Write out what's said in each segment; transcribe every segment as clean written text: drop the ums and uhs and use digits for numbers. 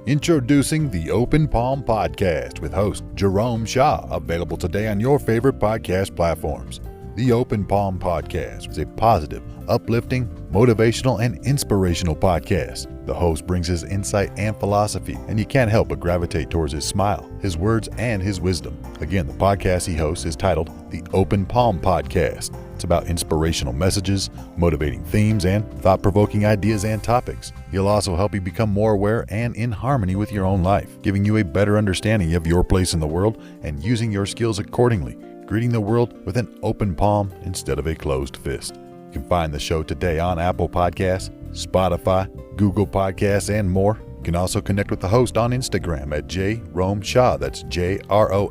Introducing the Open Palm Podcast with host Jerome Shaw, available today on your favorite podcast platforms. The Open Palm Podcast is a positive, uplifting, motivational, and inspirational podcast. The host brings his insight and philosophy, and you can't help but gravitate towards his smile, his words, and his wisdom. Again, the podcast he hosts is titled The Open Palm Podcast. It's about inspirational messages, motivating themes, and thought-provoking ideas and topics. He'll also help you become more aware and in harmony with your own life, giving you a better understanding of your place in the world and using your skills accordingly, greeting the world with an open palm instead of a closed fist. You can find the show today on Apple Podcasts, Spotify, Google Podcasts, and more. You can also connect with the host on Instagram at Jerome Shaw. That's JROMESHAW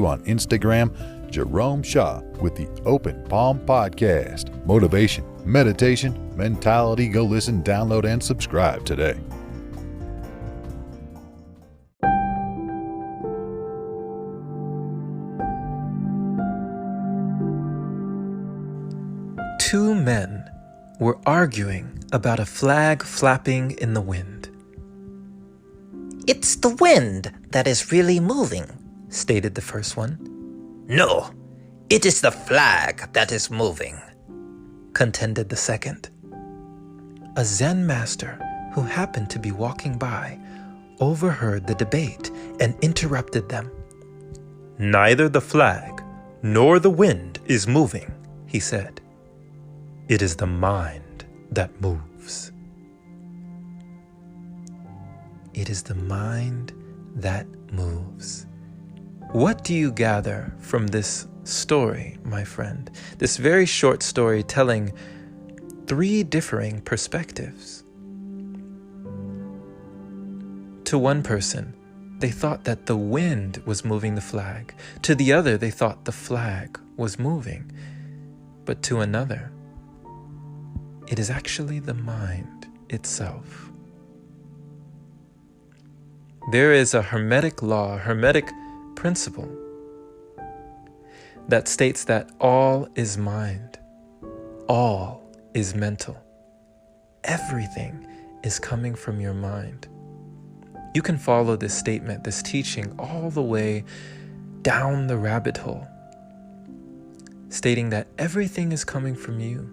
on Instagram. Jerome Shaw with the Open Palm Podcast. Motivation, meditation, mentality. Go listen, download, and subscribe today. Two men were arguing about a flag flapping in the wind. "It's the wind that is really moving," stated the first one. "No, it is the flag that is moving," contended the second. A Zen master who happened to be walking by overheard the debate and interrupted them. "Neither the flag nor the wind is moving," he said. "It is the mind that moves." It is the mind that moves. What do you gather from this story, my friend? This very short story telling three differing perspectives. To one person, they thought that the wind was moving the flag. To the other, they thought the flag was moving. But to another, it is actually the mind itself. There is a hermetic law, a hermetic principle that states that all is mind, all is mental. Everything is coming from your mind. You can follow this statement, this teaching, all the way down the rabbit hole, stating that everything is coming from you.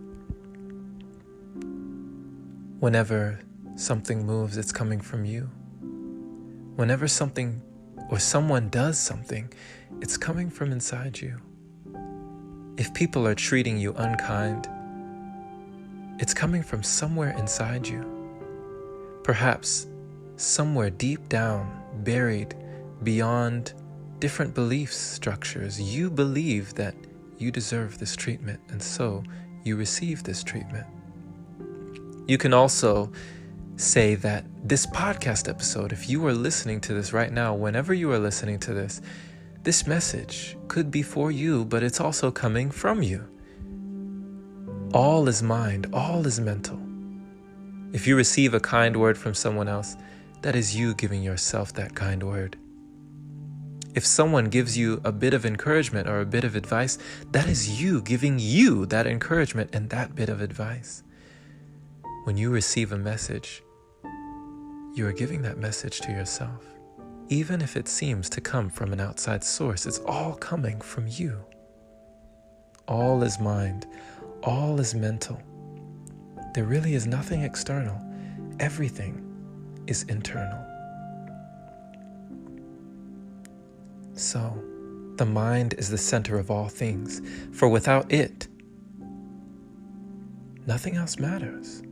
Whenever something moves, it's coming from you. Whenever something or someone does something, it's coming from inside you. If people are treating you unkind, it's coming from somewhere inside you. Perhaps somewhere deep down, buried beyond different belief structures, you believe that you deserve this treatment, and so you receive this treatment. You can also say that this podcast episode, if you are listening to this right now, whenever you are listening to this, this message could be for you, but it's also coming from you. All is mind, all is mental. If you receive a kind word from someone else, that is you giving yourself that kind word. If someone gives you a bit of encouragement or a bit of advice, that is you giving you that encouragement and that bit of advice. When you receive a message, you are giving that message to yourself. Even if it seems to come from an outside source, it's all coming from you. All is mind, all is mental. There really is nothing external. Everything is internal. So, the mind is the center of all things, for without it, nothing else matters.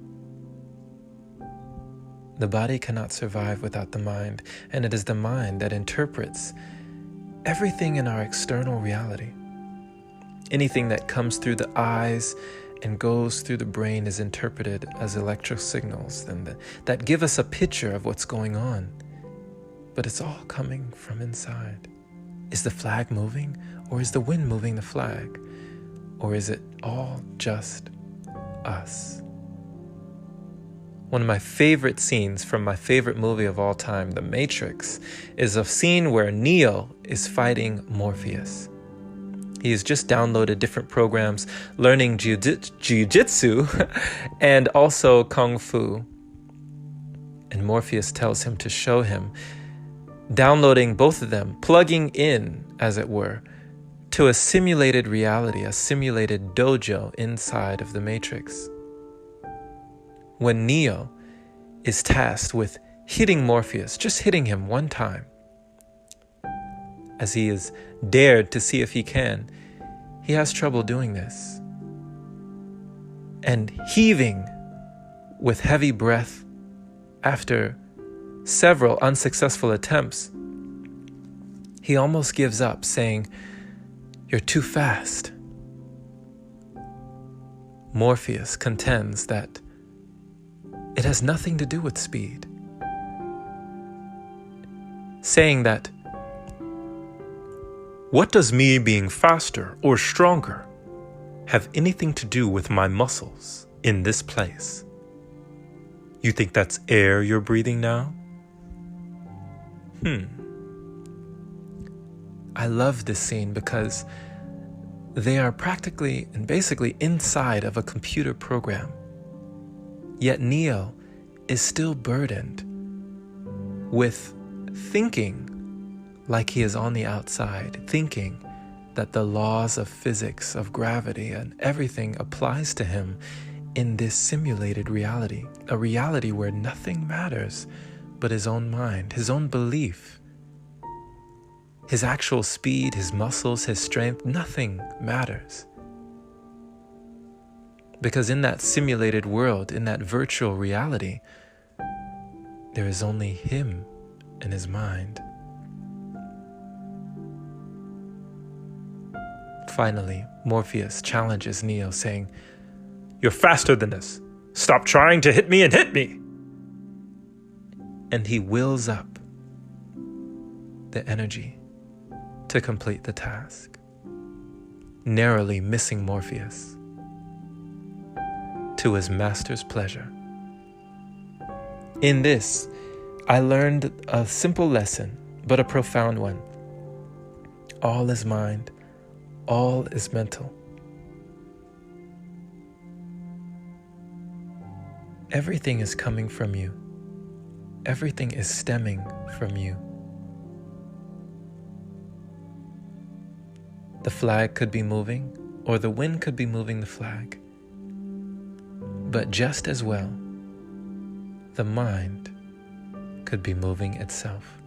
The body cannot survive without the mind, and it is the mind that interprets everything in our external reality. Anything that comes through the eyes and goes through the brain is interpreted as electrical signals that give us a picture of what's going on. But it's all coming from inside. Is the flag moving, or is the wind moving the flag? Or is it all just us? One of my favorite scenes from my favorite movie of all time, The Matrix, is a scene where Neo is fighting Morpheus. He has just downloaded different programs, learning jiu-jitsu and also kung fu. And Morpheus tells him to show him, downloading both of them, plugging in, as it were, to a simulated reality, a simulated dojo inside of the Matrix. When Neo is tasked with hitting Morpheus, just hitting him one time, as he is dared to see if he can, he has trouble doing this. And heaving with heavy breath after several unsuccessful attempts, he almost gives up, saying, "You're too fast." Morpheus contends that it has nothing to do with speed, saying that, "What does me being faster or stronger have anything to do with my muscles in this place? You think that's air you're breathing now?" I love this scene because they are practically and basically inside of a computer program. Yet Neo is still burdened with thinking like he is on the outside, thinking that the laws of physics, of gravity, and everything applies to him in this simulated reality, a reality where nothing matters but his own mind, his own belief. His actual speed, his muscles, his strength, nothing matters. Because in that simulated world, in that virtual reality, there is only him and his mind. Finally, Morpheus challenges Neo, saying, "You're faster than this. Stop trying to hit me and hit me." And he wills up the energy to complete the task, narrowly missing Morpheus, to his master's pleasure. In this, I learned a simple lesson, but a profound one. All is mind, all is mental. Everything is coming from you. Everything is stemming from you. The flag could be moving, or the wind could be moving the flag. But just as well, the mind could be moving itself.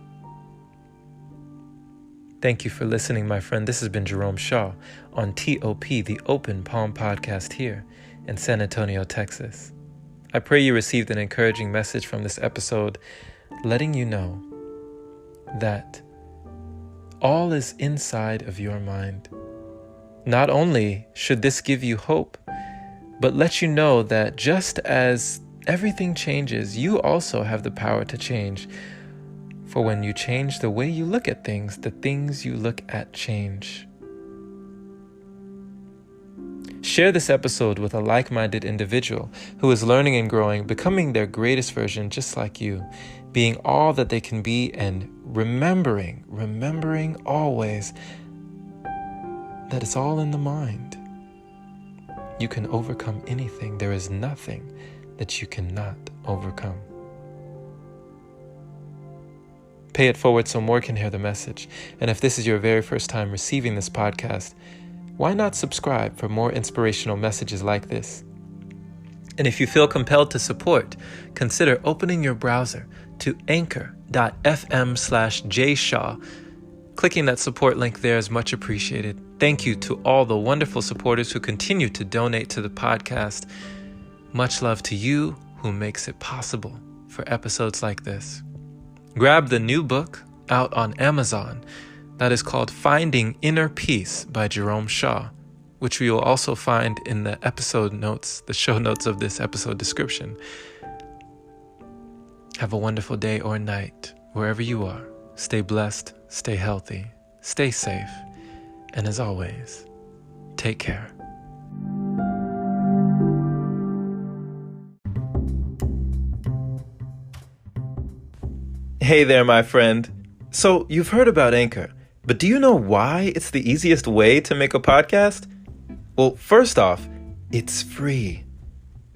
Thank you for listening, my friend. This has been Jerome Shaw on TOP, the Open Palm Podcast here in San Antonio, Texas. I pray you received an encouraging message from this episode, letting you know that all is inside of your mind. Not only should this give you hope, but let you know that just as everything changes, you also have the power to change. For when you change the way you look at things, the things you look at change. Share this episode with a like-minded individual who is learning and growing, becoming their greatest version just like you, being all that they can be, and remembering always that it's all in the mind. You can overcome anything. There is nothing that you cannot overcome. Pay it forward so more can hear the message. And if this is your very first time receiving this podcast, why not subscribe for more inspirational messages like this? And if you feel compelled to support, consider opening your browser to anchor.fm/jshaw. Clicking that support link there is much appreciated. Thank you to all the wonderful supporters who continue to donate to the podcast. Much love to you who makes it possible for episodes like this. Grab the new book out on Amazon that is called Finding Inner Peace by Jerome Shaw, which we will also find in the episode notes, the show notes of this episode description. Have a wonderful day or night, wherever you are. Stay blessed, stay healthy, stay safe, and as always, take care. Hey there, my friend. So you've heard about Anchor, but do you know why it's the easiest way to make a podcast? Well, first off, it's free.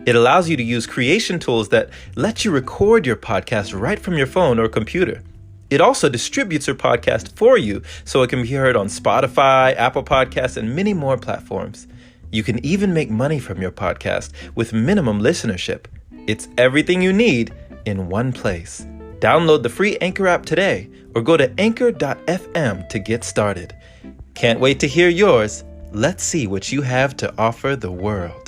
It allows you to use creation tools that let you record your podcast right from your phone or computer. It also distributes your podcast for you so it can be heard on Spotify, Apple Podcasts, and many more platforms. You can even make money from your podcast with minimum listenership. It's everything you need in one place. Download the free Anchor app today or go to anchor.fm to get started. Can't wait to hear yours. Let's see what you have to offer the world.